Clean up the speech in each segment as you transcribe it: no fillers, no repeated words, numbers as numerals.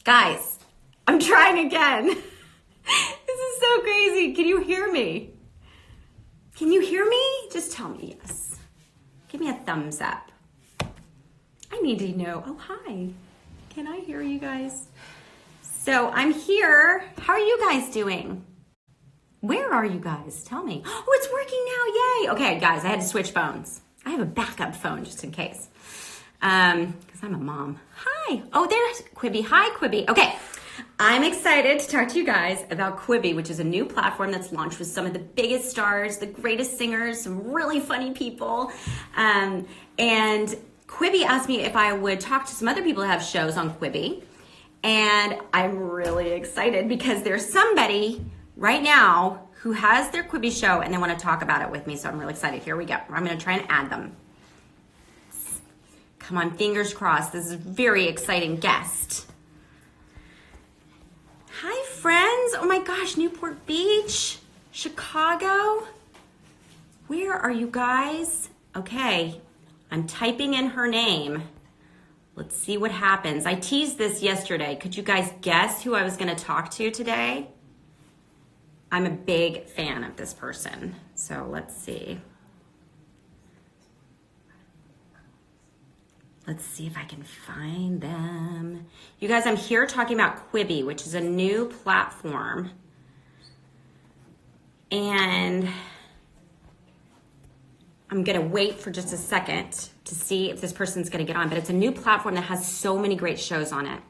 Guys, I'm trying again. This is so crazy. Can you hear me? Can you hear me? Just tell me yes. Give me a thumbs up. I need to know. Oh, hi. Can I hear you guys? So I'm here. How are you guys doing? Where are you guys? Tell me. Oh, it's working now. Yay. Okay, guys, I had to switch phones. I have a backup phone just in case. Because I'm a mom. Hi. Oh, there's Quibi. Hi, Quibi. Okay. I'm excited to talk to you guys about Quibi, which is a new platform that's launched with some of the biggest stars, the greatest singers, some really funny people. And Quibi asked me if I would talk to some other people who have shows on Quibi. And I'm really excited because there's somebody right now who has their Quibi show and they want to talk about it with me. So I'm really excited. Here we go. I'm going to try and add them. Come on, fingers crossed. This is a very exciting guest. Hi, friends. Oh my gosh, Newport Beach, Chicago. Where are you guys? Okay, I'm typing in her name. Let's see what happens. I teased this yesterday. Could you guys guess who I was going to talk to today? I'm a big fan of this person. So let's see. Let's see if I can find them. You guys, I'm here talking about Quibi, which is a new platform. And I'm gonna wait for just a second to see if this person's gonna get on, but it's a new platform that has so many great shows on it.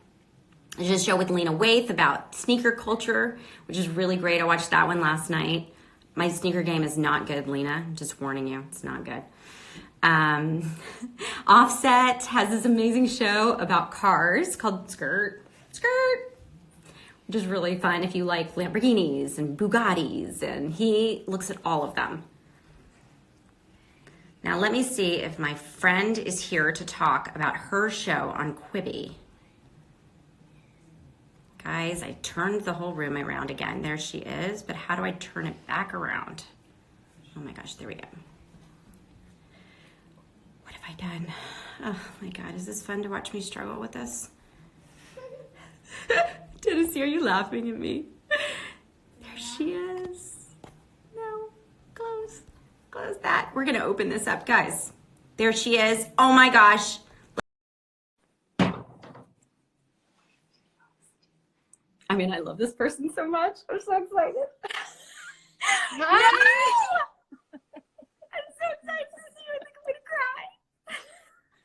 There's a show with Lena Waithe about sneaker culture, which is really great. I watched that one last night. My sneaker game is not good, Lena. I'm just warning you, it's not good. Offset has this amazing show about cars called Skirt, which is really fun if you like Lamborghinis and Bugattis, and he looks at all of them. Now let me see if my friend is here to talk about her show on Quibi. Guys, I turned the whole room around again. There she is, but how do I turn it back around? Oh my gosh, there we go. What have I done? Oh my God, is this fun to watch me struggle with this? Tennessee, are you laughing at me? There she is. No, close that. We're gonna open this up, guys. There she is. Oh my gosh. I mean, I love this person so much. I'm so excited. Hi. No! I'm so excited to see you. I think I'm gonna cry.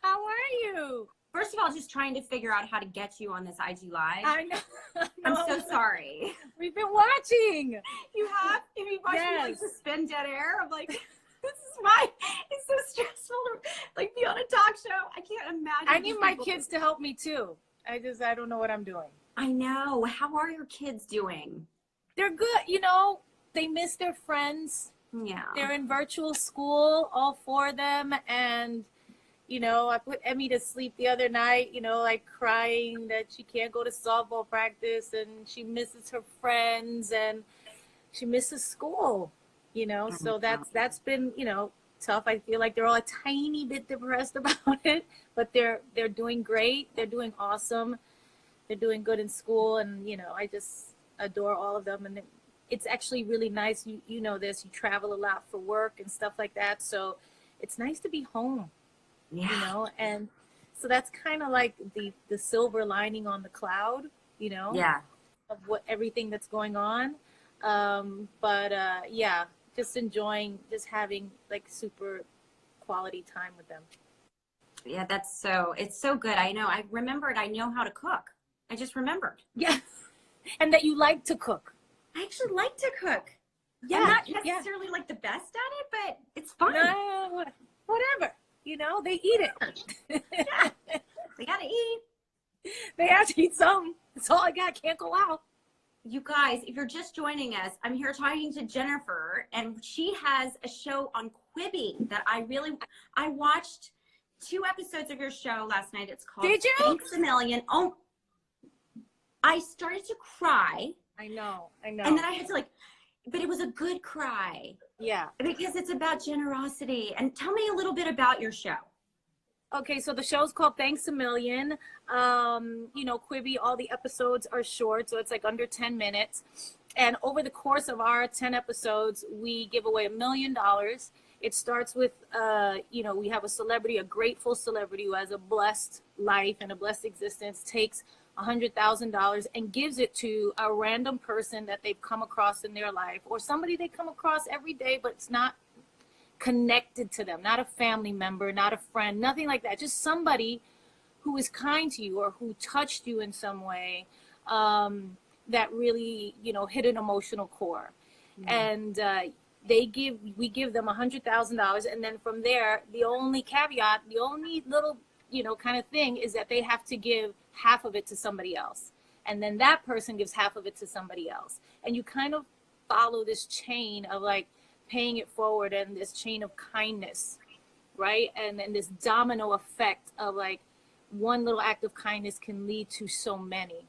How are you? First of all, just trying to figure out how to get you on this IG Live. I know. I'm so sorry. We've been watching. You have? Have you watched me like Yes. suspend dead air? I'm like, it's so stressful to like be on a talk show. I can't imagine. I need these my people. kids to help me too. I don't know what I'm doing. I know. How are your kids doing? They're good. You know, they miss their friends. Yeah. They're in virtual school, all four of them. And, you know, I put Emmy to sleep the other night, you know, like crying that she can't go to softball practice and she misses her friends and she misses school, you know. So that's been, you know, tough. I feel like they're all a tiny bit depressed about it, but they're doing great. They're doing awesome. They're doing good in school, and you know, I just adore all of them. And it's actually really nice. You know this. You travel a lot for work and stuff like that, so it's nice to be home. Yeah. You know, and so that's kind of like the silver lining on the cloud. You know. Yeah. Of what everything that's going on, but yeah, just enjoying just having like super quality time with them. Yeah, it's so good. I know. I remembered I know how to cook. I just remembered. Yeah. And that you like to cook. I actually like to cook. Yeah. I'm not necessarily like the best at it, but it's fun. No, whatever. You know, they eat it. Yeah. They gotta eat. They have to eat something. That's all I got. Can't go out. You guys, if you're just joining us, I'm here talking to Jennifer, and she has a show on Quibi that I watched 2 episodes of your show last night. It's called Did you? Thanks a Million. Oh, I started to cry. I know. And then I had to but it was a good cry. Yeah. Because it's about generosity. And tell me a little bit about your show. Okay, so the show's called Thanks a Million. You know, Quibi, all the episodes are short, so it's like under 10 minutes. And over the course of our 10 episodes, we give away $1 million. It starts with, you know, we have a celebrity, a grateful celebrity who has a blessed life and a blessed existence, takes $100,000 and gives it to a random person that they've come across in their life, or somebody they come across every day, but it's not connected to them, not a family member, not a friend, nothing like that. Just somebody who is kind to you or who touched you in some way, that really, you know, hit an emotional core. Mm-hmm. And we give them $100,000, and then from there, the only caveat, the only little, you know, kind of thing is that they have to give half of it to somebody else, and then that person gives half of it to somebody else, and you kind of follow this chain of like paying it forward, and this chain of kindness, right? And then this domino effect of like one little act of kindness can lead to so many.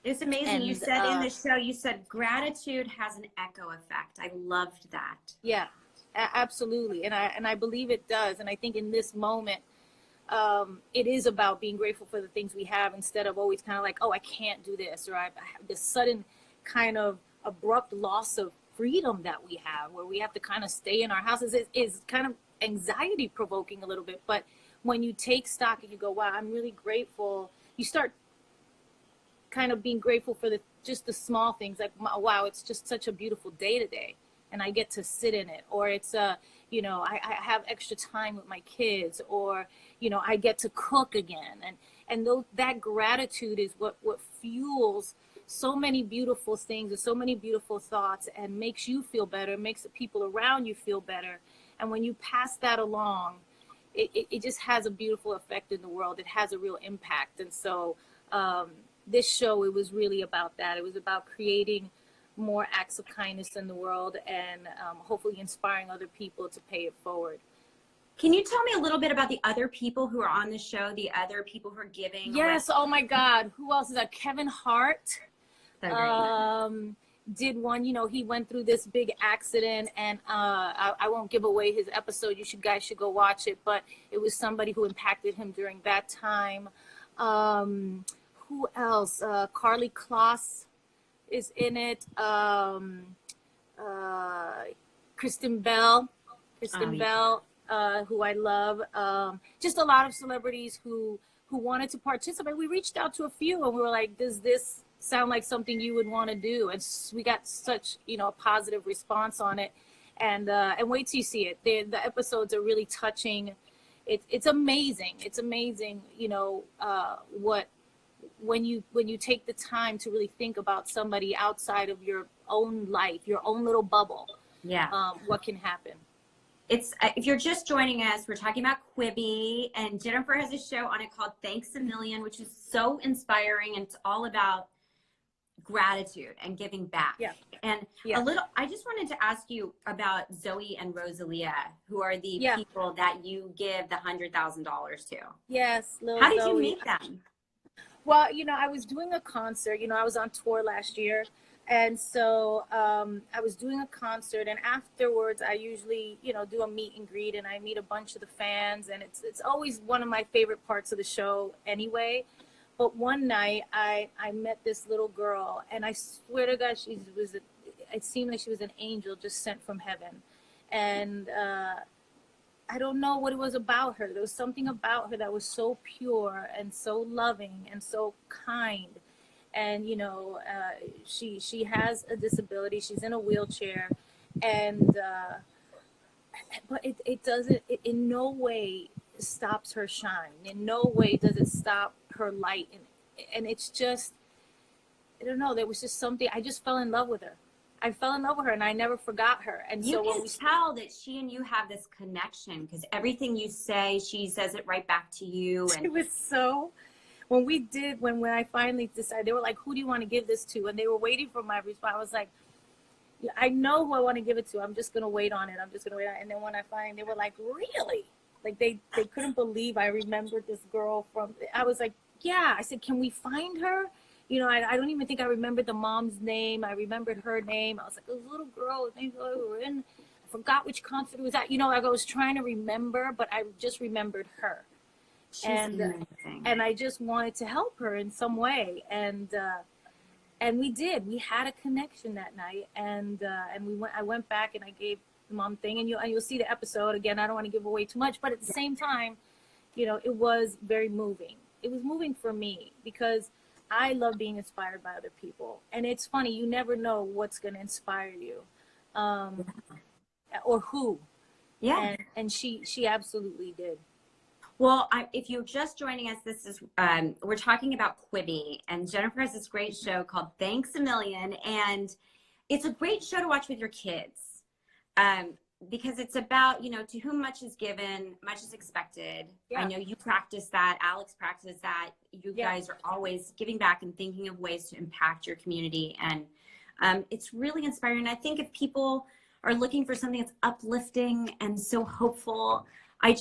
It's amazing. And you said in the show, you said gratitude has an echo effect. I loved that. Yeah, absolutely. And I believe it does. And I think in this moment, it is about being grateful for the things we have, instead of always kind of like, oh, I can't do this, or I have this sudden kind of abrupt loss of freedom that we have, where we have to kind of stay in our houses. Is kind of anxiety provoking a little bit. But when you take stock and you go, wow, I'm really grateful, you start kind of being grateful for just the small things, like, wow, it's just such a beautiful day today, and I get to sit in it, or it's you know, I have extra time with my kids, or, you know, I get to cook again, and that gratitude is what fuels so many beautiful things and so many beautiful thoughts, and makes you feel better, makes the people around you feel better. And when you pass that along, it just has a beautiful effect in the world. It has a real impact. And so this show, it was really about that. It was about creating more acts of kindness in the world, and hopefully inspiring other people to pay it forward. Can you tell me a little bit about the other people who are on the show, the other people who are giving? Yes. Oh my God. Who else is that? Kevin Hart did one. You know, he went through this big accident, and I won't give away his episode. You guys should go watch it. But it was somebody who impacted him during that time. Who else? Carly Kloss is in it. Kristen Bell, who I love. Just a lot of celebrities who wanted to participate. We reached out to a few, and we were like, does this sound like something you would want to do? And we got such, you know, a positive response on it. And wait till you see it. The episodes are really touching. It's amazing. It's amazing, you know, when you take the time to really think about somebody outside of your own life, your own little bubble. Yeah. What can happen? It's if you're just joining us, we're talking about Quibi, and Jennifer has a show on it called Thanks a Million, which is so inspiring, and it's all about gratitude and giving back. Yeah. And I just wanted to ask you about Zoe and Rosalia, who are the people that you give the $100,000 to. Yes. How did you meet them? Well, you know, I was doing a concert. You know, I was on tour last year. And so I was doing a concert, and afterwards I usually, you know, do a meet and greet, and I meet a bunch of the fans, and it's always one of my favorite parts of the show anyway. But one night I met this little girl, and I swear to God, it seemed like she was an angel just sent from heaven. And I don't know what it was about her. There was something about her that was so pure and so loving and so kind. And, you know, she has a disability. She's in a wheelchair. And, but it doesn't, in no way stops her shine. In no way does it stop her light. And it's just, I don't know, there was just something, I just fell in love with her. I fell in love with her, and I never forgot her. And you can tell that she and you have this connection, because everything you say, she says it right back to you. And it was so... When I finally decided, they were like, who do you want to give this to? And they were waiting for my response. I was like, yeah, I know who I want to give it to. I'm just going to wait on it. And then when I they were like, really? Like they couldn't believe I remembered this girl I was like, yeah. I said, can we find her? You know, I don't even think I remembered the mom's name. I remembered her name. I was like, this little girl, we were in, I forgot which concert it was at. You know, I was trying to remember, but I just remembered her. and amazing. and I just wanted to help her in some way, and we did. We had a connection that night, and I went back and I gave the mom thing, and you'll see the episode again. I don't want to give away too much, but at the same time, it was very moving. It was moving for me because I love being inspired by other people, and it's funny, you never know what's going to inspire you, or who. Yeah. And she absolutely did. Well, if you're just joining us, this is we're talking about Quibi, and Jennifer has this great show called Thanks a Million, and it's a great show to watch with your kids, because it's about, to whom much is given, much is expected. Yeah. I know you practice that. Alex practices that. You guys are always giving back and thinking of ways to impact your community, and it's really inspiring. I think if people are looking for something that's uplifting and so hopeful, I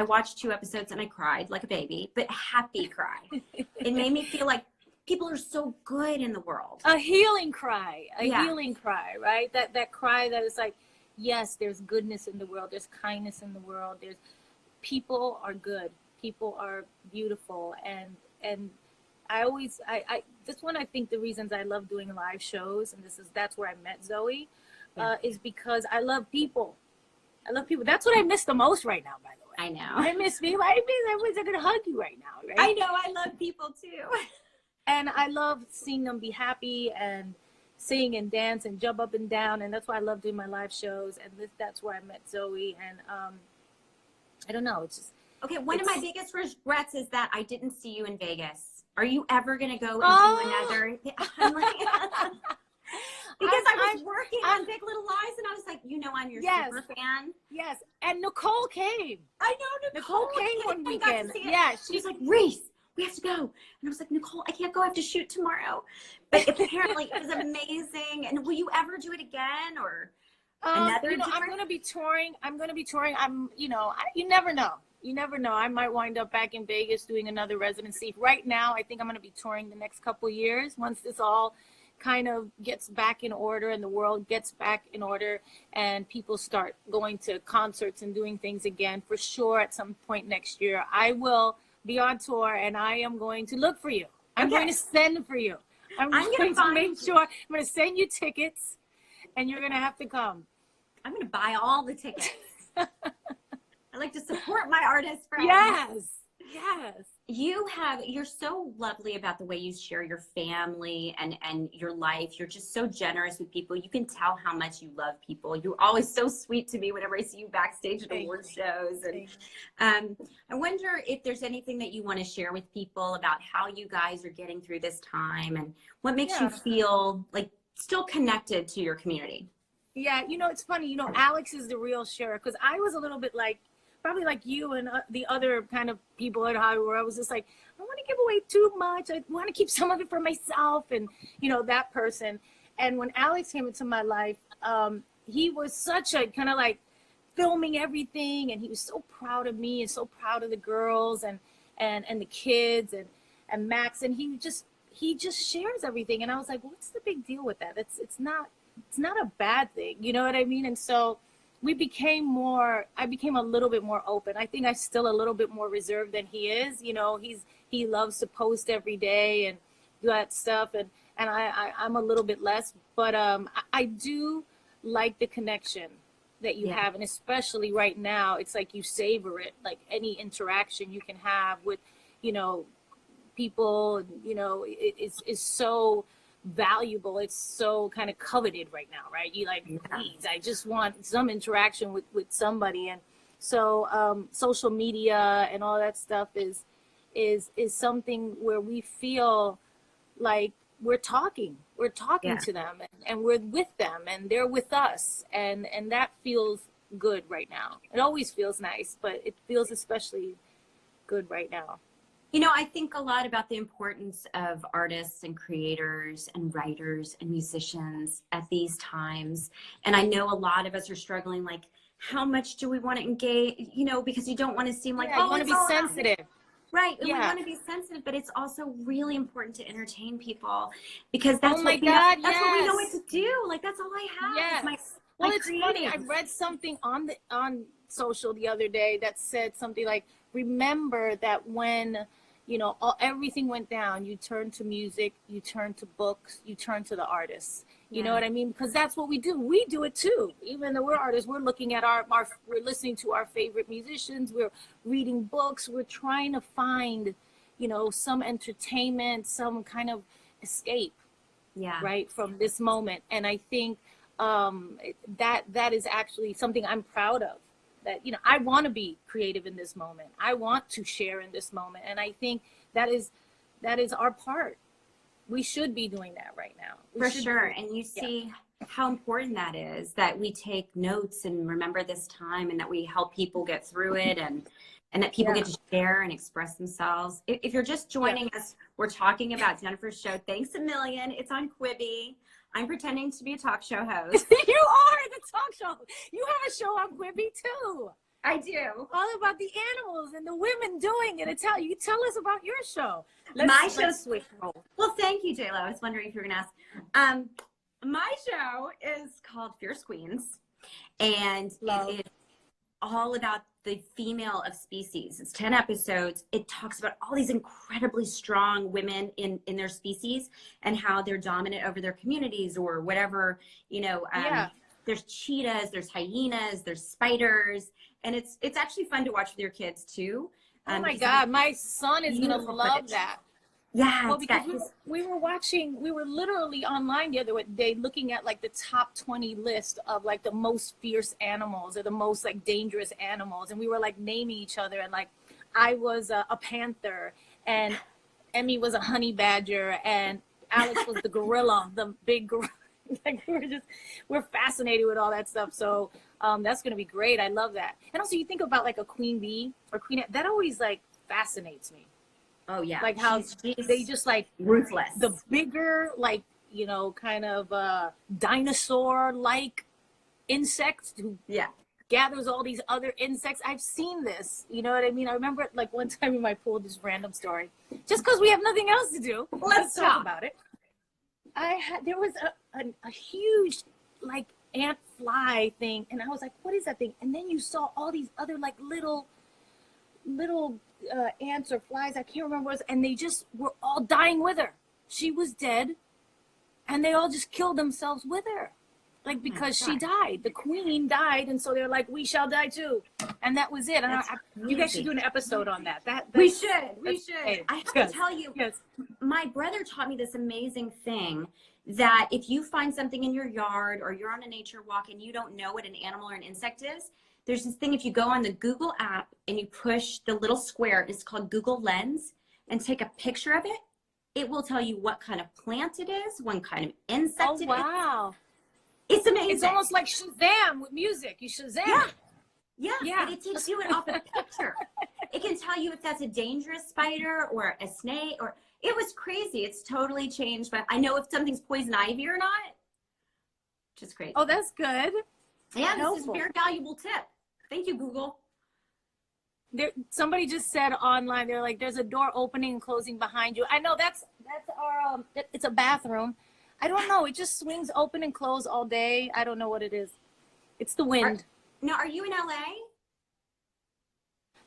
watched 2 episodes and I cried like a baby, but happy cry. It made me feel like people are so good in the world. A healing cry, healing cry, right? That cry that is like, yes, there's goodness in the world. There's kindness in the world. People are good. People are beautiful. And this one, I think the reasons I love doing live shows, and that's where I met Zoe, is because I love people. I love people. That's what I miss the most right now, by the way. I know. I miss people. Everyone's going to hug you right now, right? I know. I love people too. And I love seeing them be happy and sing and dance and jump up and down. And that's why I love doing my live shows. And that's where I met Zoe. And I don't know. It's just. Okay. One of my biggest regrets is that I didn't see you in Vegas. Are you ever going to go and do another? I'm like, because I was working on Big Little Lies, and I was like, I'm your super fan. Yes, and Nicole came. I know Nicole came one weekend. Yeah, she's like, Reese, we have to go. And I was like, Nicole, I can't go. I have to shoot tomorrow. But apparently it was amazing. And will you ever do it again, or another? I'm going to be touring. You never know. You never know. I might wind up back in Vegas doing another residency. Right now, I think I'm going to be touring the next couple of years once this all kind of gets back in order and the world gets back in order and people start going to concerts and doing things again. For sure, at some point next year, I will be on tour and I am going to look for you. I'm going to send for you. I'm going to make sure. I'm going to send you tickets and you're going to have to come. I'm going to buy all the tickets. I like to support my artist friends. Yes. You're so lovely about the way you share your family and your life. You're just so generous with people. You can tell how much you love people. You're always so sweet to me whenever I see you backstage at award shows. And I wonder if there's anything that you want to share with people about how you guys are getting through this time and what makes you feel like still connected to your community. Yeah, it's funny. Alex is the real sharer, because I was a little bit probably like you and the other kind of people at Hollywood, where I was just like, I don't want to give away too much. I want to keep some of it for myself, and that person. And when Alex came into my life, he was such a kind of like filming everything, and he was so proud of me and so proud of the girls and the kids and Max, and he just shares everything. And I was like, what's the big deal with that? It's not a bad thing, you know what I mean? And so I became a little bit more open. I think I'm still a little bit more reserved than he is. He loves to post every day and do that stuff. And I'm a little bit less, but I do like the connection that you have. And especially right now, it's like you savor it, like any interaction you can have with, people, is so valuable. It's so kind of coveted right now, right? You like, please, I just want some interaction with somebody. And so social media and all that stuff is something where we feel like we're talking to them and we're with them and they're with us, and that feels good right now. It always feels nice, but it feels especially good right now. I think a lot about the importance of artists and creators and writers and musicians at these times. And I know a lot of us are struggling, like, how much do we want to engage, because you don't want to seem like, you want to be sensitive. Right. We want to be sensitive, but it's also really important to entertain people, because that's what we know what to do. Like, that's all I have. Yes. Is Well, like it's funny. I creating. read something on social the other day that said something like, "Remember that when, everything went down, you turned to music, you turned to books, you turned to the artists." You know Yeah. what I mean? Because that's what we do. We do it too. Even though we're artists, we're looking at we're listening to our favorite musicians. We're reading books. We're trying to find, some entertainment, some kind of escape, Yeah. right, from this moment. And I think that is actually something I'm proud of. That I want to be creative in this moment. I want to share in this moment, and I think that is our part. We should be doing that right now. For sure. And you Yeah. see how important that is, that we take notes and remember this time, and that we help people get through it, and that people get to share and express themselves. If you're just joining us, we're talking about Jennifer's show, Thanks a Million. It's on Quibi. I'm pretending to be a talk show host. You are the talk show. You have a show on Quibi too. I do. All about the animals and the women doing it. You tell us about your show. My show's switch roles. Well, thank you, JLo. I was wondering if you were going to ask. My show is called Fierce Queens, and it is all about the female of species. It's 10 episodes. It talks about all these incredibly strong women in their species and how they're dominant over their communities or whatever, There's cheetahs, there's hyenas, there's spiders, and it's actually fun to watch with your kids too. Oh my God, my son is going to love that. Yeah. Well, because we were literally online the other day looking at like the top 20 list of like the most fierce animals or the most like dangerous animals. And we were like naming each other, and like I was a panther, and Emmy was a honey badger, and Alex was the gorilla, the big gorilla. Like we're fascinated with all that stuff. So that's going to be great. I love that. And also you think about like a queen bee or queen, that always like fascinates me. Oh yeah. Like how they just like ruthless. The bigger, like, kind of dinosaur like insect who gathers all these other insects. I've seen this. You know what I mean? I remember like one time in my pool, this random story, just because we have nothing else to do. Let's talk about it. There was a huge like ant fly thing, and I was like, what is that thing? And then you saw all these other like little ants or flies, I can't remember what it was, and they just were all dying with her. She was dead, and they all just killed themselves with her, like because she died. The queen died, and so they're like, we shall die too, and that was it. And you guys should do an episode on that. We should. I have to tell you, yes. My brother taught me this amazing thing, that if you find something in your yard or you're on a nature walk and you don't know what an animal or an insect is, there's this thing, if you go on the Google app and you push the little square, it's called Google Lens, and take a picture of it, it will tell you what kind of plant it is, what kind of insect it is. Wow. It's amazing. It's almost like Shazam with music. You Shazam. Yeah. And it takes you off a picture. It can tell you if that's a dangerous spider or a snake, or it was crazy. It's totally changed, but I know if something's poison ivy or not. Just crazy. Oh, that's good. Yeah, this is a very valuable tip. Thank you, Google. Somebody just said online, they're like, there's a door opening and closing behind you. I know that's our, it's a bathroom. I don't know. It just swings open and close all day. I don't know what it is. It's the wind. Now, are you in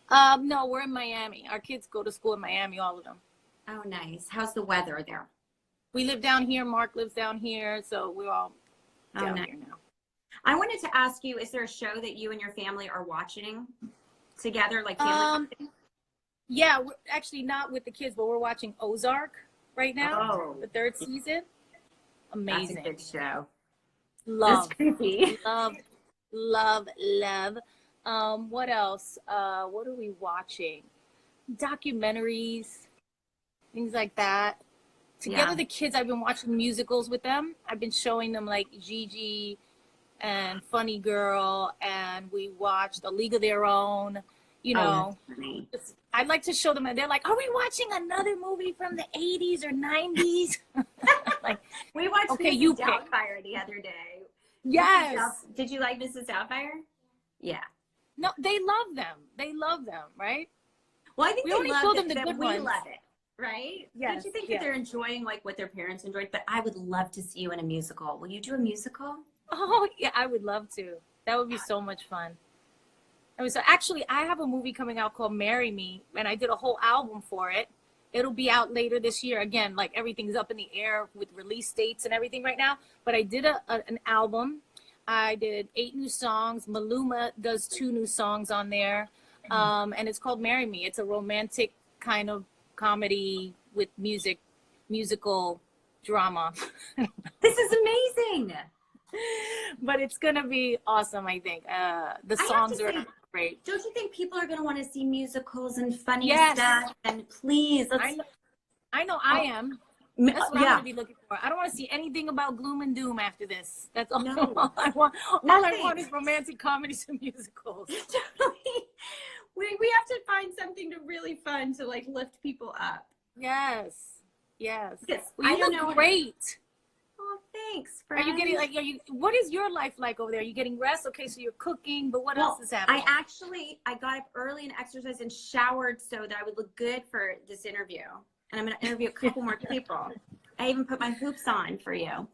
LA? No, we're in Miami. Our kids go to school in Miami, all of them. Oh, nice. How's the weather there? We live down here. Mark lives down here. So we're all down here now. I wanted to ask you, is there a show that you and your family are watching together, like family? Yeah, we're actually not with the kids, but we're watching Ozark right now. Oh. The third season. Amazing. That's a good show. Love. That's creepy. Love. What else? What are we watching? Documentaries, things like that. Together, the kids, I've been watching musicals with them. I've been showing them like Gigi and Funny Girl, and we watched A League of Their Own. You know, I'd like to show them, and they're like, "Are we watching another movie from the 80s or 90s?" Like, we watched Mrs. Doubtfire the other day. Yes. Did you like Mrs. Doubtfire? Yeah. No, they love them. They love them, right? Well, I think we only show them the good ones. We love it, right? Yes. Don't you think that they're enjoying like what their parents enjoyed? But I would love to see you in a musical. Will you do a musical? Oh, yeah, I would love to. That would be so much fun. I mean, so actually, I have a movie coming out called Marry Me, and I did a whole album for it. It'll be out later this year. Again, like everything's up in the air with release dates and everything right now. But I did an album. I did 8 new songs. Maluma does 2 new songs on there. And it's called Marry Me. It's a romantic kind of comedy with musical drama. This is amazing. But it's going to be awesome, I think. The songs are great. Don't you think people are going to want to see musicals and funny Yes. stuff? And please, let's... I know I am. That's what I'm going to be looking for. I don't want to see anything about gloom and doom after this. That's all, all I want. All I want is romantic comedies and musicals. Totally. We have to find something to really fun to like lift people up. Yes. Yes. Well, you look great. Oh, thanks, friend. Are you getting what is your life like over there? Are you getting rest? Okay, so you're cooking, but what else is happening? I got up early and exercised and showered so that I would look good for this interview. And I'm going to interview a couple more people. I even put my hoops on for you.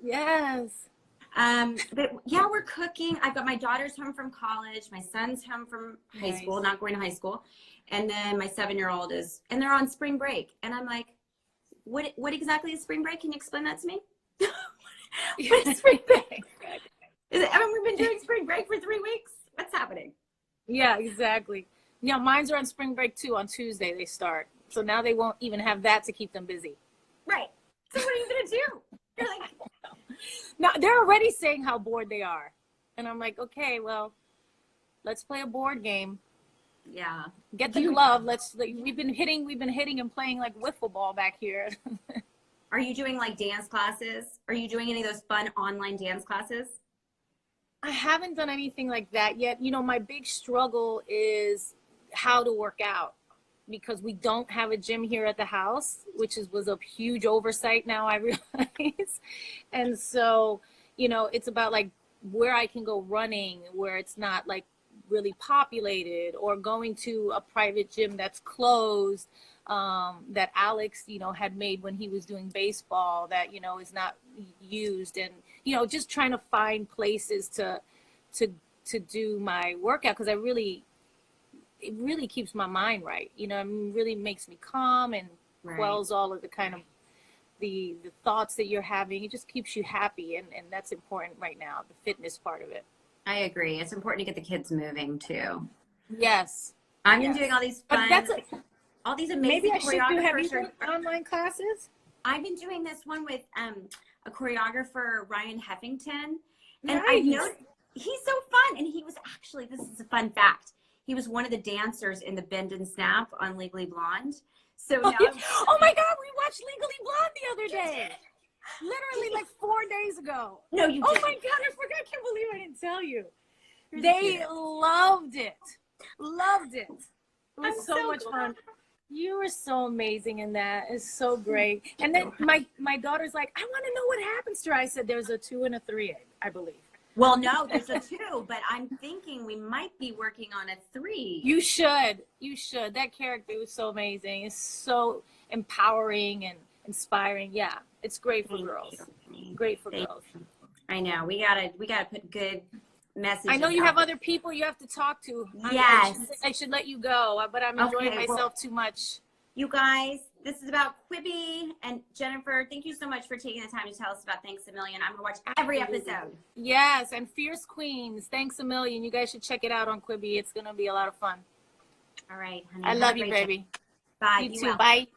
Yes. But yeah, we're cooking. I've got my daughters home from college. My son's home from high school, not going to high school. And then my 7-year-old and they're on spring break. And I'm like, what exactly is spring break? Can you explain that to me? What is spring break? We've been doing spring break for 3 weeks. What's happening? Yeah, exactly. Yeah, mine's are on spring break too. On Tuesday they start. So now they won't even have that to keep them busy. Right. So what are you going to do? You're like... Now they're already saying how bored they are. And I'm like, okay, well, let's play a board game. Yeah. Get the glove. We've been hitting and playing like wiffle ball back here. Are you doing like dance classes? Are you doing any of those fun online dance classes? I haven't done anything like that yet. You know, my big struggle is how to work out because we don't have a gym here at the house, which was a huge oversight now I realize. And so, you know, it's about like where I can go running, where it's not like really populated, or going to a private gym that's closed, that Alex, you know, had made when he was doing baseball that, you know, is not used. And, you know, just trying to find places to do my workout, because it really keeps my mind right. You know, it really makes me calm and quells all of the kind of the thoughts that you're having. It just keeps you happy, and that's important right now, the fitness part of it. I agree. It's important to get the kids moving too. Yes. I've been doing all these fun, all these amazing choreographers. Have you done online classes? I've been doing this one with a choreographer, Ryan Heffington. And I know he's so fun. And he was actually, this is a fun fact, he was one of the dancers in the Bend and Snap on Legally Blonde. So now oh my God, we watched Legally Blonde the other day. Literally like 4 days ago. No, you didn't. Oh my God, I forgot. I can't believe I didn't tell you. They loved it. Loved it. It was so much fun. You were so amazing in that. It's so great. And then my daughter's like, I want to know what happens to her. I said, there's a 2 and a 3, I believe. Well, no, there's a 2, but I'm thinking we might be working on a 3. You should. You should. That character was so amazing. It's so empowering and inspiring. Yeah, it's great for girls. Great for girls. I know. We gotta put good messages. I know you have other people you have to talk to. Yes. I should let you go, but I'm enjoying myself too much. You guys, this is about Quibi. And Jennifer, thank you so much for taking the time to tell us about Thanks a Million. I'm going to watch every episode. Yes, and Fierce Queens, Thanks a Million. You guys should check it out on Quibi. It's going to be a lot of fun. All right, honey. I love you, baby. Bye. You too. Bye.